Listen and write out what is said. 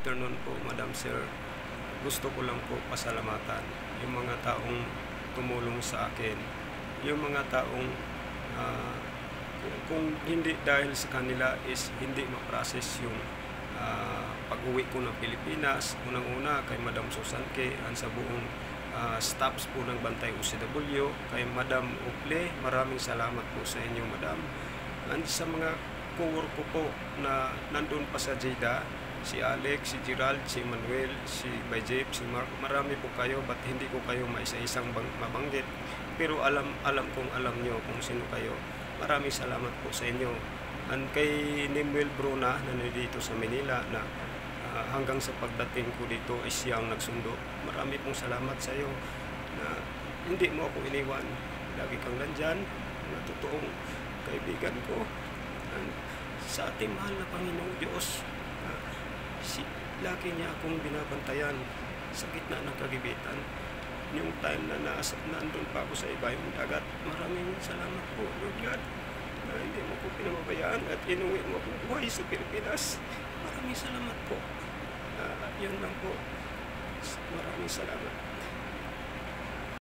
afternoon po, Madam Sir. Gusto ko lang po pasalamatan yung mga taong tumulong sa akin. Yung mga taong kung hindi dahil sa kanila is hindi ma-process yung pag-uwi ko ng Pilipinas. Unang-una kay Madam Susan K. sa buong staffs po ng Bantay OCW, kay Madam Uple, maraming salamat po sa inyo, Madam. And sa mga co-work ko po na nandun pa sa Jeddah, si Alex, si Gerald, si Manuel, si Bayjep, si Mark, marami po kayo, ba't hindi ko kayo maisa-isang mabanggit, pero alam nyo kung sino kayo. Maraming salamat po sa inyo. And kay Nemuel Bruna na nandito sa Manila na hanggang sa pagdating ko dito ay siyang nagsundo. Marami pong salamat sa iyo na hindi mo ako iniwan. Lagi kang nandyan, na totoong kaibigan ko. And sa ating mahal na Panginoong Diyos, lagi niya akong binabantayan sa gitna ng kagibitan. Yung time na nandun pa ako sa ibayong dagat, maraming salamat po, Lord God, na hindi mo ko pinamabayaan at inuwi mo akong buhay sa Pilipinas. Maraming salamat po. Yun lang po. Maraming salamat.